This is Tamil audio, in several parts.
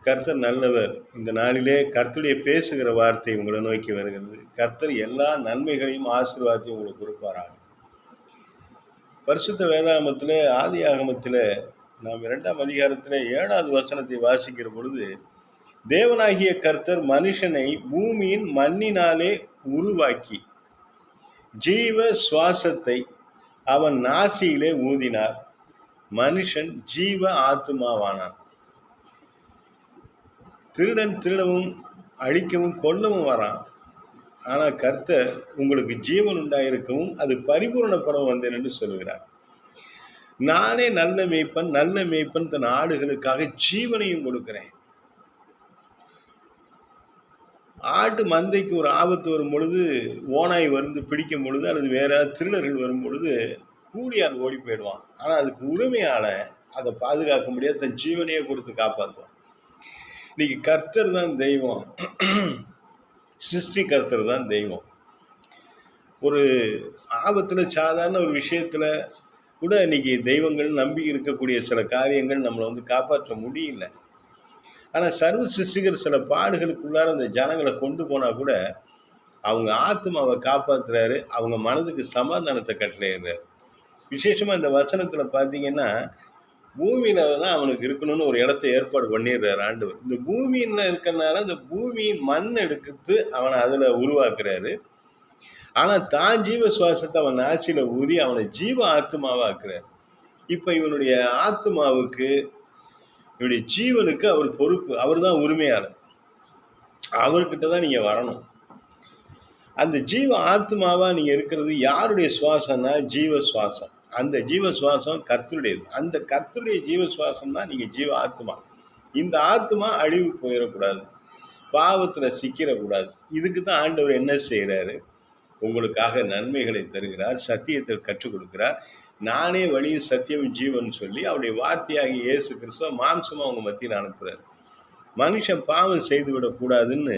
கர்த்தர் நல்லவர். இந்த நாளிலே கர்த்தருடைய பேசுகிற வார்த்தை உங்களை நோக்கி வருகிறது. கர்த்தர் எல்லா நன்மைகளையும் ஆசீர்வாதத்தையும் உங்களுக்கு கொடுப்பாராக. பரிசுத்த வேதாகமத்திலே ஆதியாகமத்திலே நாம் 2ஆம் அதிகாரத்திலே 7வது வசனத்தை வாசிக்கிற பொழுது, தேவனாகிய கர்த்தர் மனுஷனை பூமியின் மண்ணினாலே உருவாக்கி ஜீவ சுவாசத்தை அவன் நாசியிலே ஊதினார். மனுஷன் ஜீவ ஆத்துமாவானான். திருடன் திருடவும் அழிக்கவும் கொல்லவும் வரான். ஆனால் கர்த்தர் உங்களுக்கு ஜீவன் உண்டாயிருக்கவும் அது பரிபூரணப்படம் வந்தேன் என்று சொல்கிறார். நானே நல்ல மேய்ப்பன் தன் ஆடுகளுக்காக ஜீவனையும் கொடுக்கிறேன். ஆட்டு மந்தைக்கு ஒரு ஆபத்து வரும் பொழுது, ஓனாய் வந்து பிடிக்கும் பொழுது, அல்லது வேற திருடர்கள் வரும் பொழுது கூலியால் ஓடி போயிடுவான். ஆனால் அதுக்கு உரிமையால அதை பாதுகாக்க முடியாது, தன் ஜீவனையே கொடுத்து காப்பாற்றுவான். இன்னைக்கு கர்த்தர் தான் தெய்வம், சிருஷ்டி கர்த்தர் தான் தெய்வம். ஒரு ஆபத்தில் சாதாரண ஒரு விஷயத்தில் கூட இன்னைக்கு தெய்வங்கள் நம்பி இருக்கக்கூடிய சில காரியங்கள் நம்மளை வந்து காப்பாற்ற முடியல. ஆனால் சர்வ சிருஷ்டிகர் சில பாடுகளுக்குள்ளார அந்த ஜனங்களை கொண்டு போனால் கூட அவங்க ஆத்மாவை காப்பாற்றுறாரு, அவங்க மனதுக்கு சமாதானத்தை கட்டளையிடுறாரு. விசேஷமாக இந்த வசனத்தில் பார்த்தீங்கன்னா, பூமியில தான் அவனுக்கு இருக்கணும்னு ஒரு இடத்த ஏற்பாடு பண்ணிடுறாரு ஆண்டவர். இந்த பூமியில இருக்கிறதுனால இந்த பூமியின் மண் எடுத்து அவனை அதில் உருவாக்குறாரு. ஆனால் தான் ஜீவ சுவாசத்தை அவன் ஆட்சியில் ஊதி அவனை ஜீவ ஆத்மாவாக்குறாரு. இப்போ இவனுடைய ஆத்மாவுக்கு, இவனுடைய ஜீவனுக்கு அவர் பொறுப்பு, அவர் தான் உரிமையாளர். அவர்கிட்ட தான் நீங்கள் வரணும். அந்த ஜீவ ஆத்மாவா நீங்கள் இருக்கிறது யாருடைய சுவாசம்னா ஜீவ சுவாசம். அந்த ஜீவ சுவாசம் கர்த்தருடையது. அந்த கர்த்தருடைய ஜீவ சுவாசம் தான் நீங்கள் ஜீவ ஆத்மா. இந்த ஆத்மா அழிவு போயிடக்கூடாது, பாவத்தில் சிக்கிடக்கூடாது. இதுக்கு தான் ஆண்டவர் என்ன செய்கிறாரு? உங்களுக்காக நன்மைகளை தருகிறார், சத்தியத்தை கற்றுக் கொடுக்கிறார். நானே வழியும் சத்தியம் ஜீவன் சொல்லி அவருடைய வார்த்தையாகி இயேசு கிறிஸ்துவ மாம்சமாக அவங்க மத்தியில் அனுப்புகிறார். மனுஷன் பாவம் செய்து விடக்கூடாதுன்னு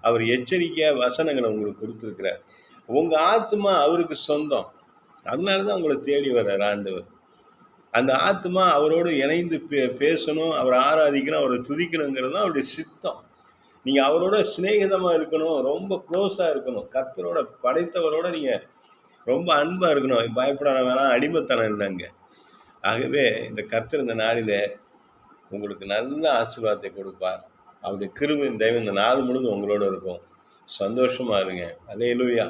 அவர் எச்சரிக்கையாக வசனங்களை உங்களுக்கு கொடுத்துருக்கிறார். உங்கள் ஆத்மா அவருக்கு சொந்தம். அதனால தான் உங்களை தேடி வர்றார் ஆண்டவர். அந்த ஆத்மா அவரோடு இணைந்து பேசணும், அவரை ஆராதிக்கணும், அவரை துதிக்கணுங்கிறது தான் அவருடைய சித்தம். நீங்கள் அவரோட சிநேகிதமாக இருக்கணும், ரொம்ப க்ளோஸாக இருக்கணும். கர்த்தரோட படைத்தவரோட நீங்கள் ரொம்ப அன்பாக இருக்கணும். பயப்பட வேணாம், அடிமைத்தனம் இல்லைங்க. ஆகவே இந்த கர்த்தர் இந்த நாளில் உங்களுக்கு நல்ல ஆசீர்வாதத்தை கொடுப்பார். அவருடைய கிருபையின் தயவு இந்த நாள் முழுவதும் உங்களோட இருக்கும். சந்தோஷமாக இருங்க. அல்லேலூயா.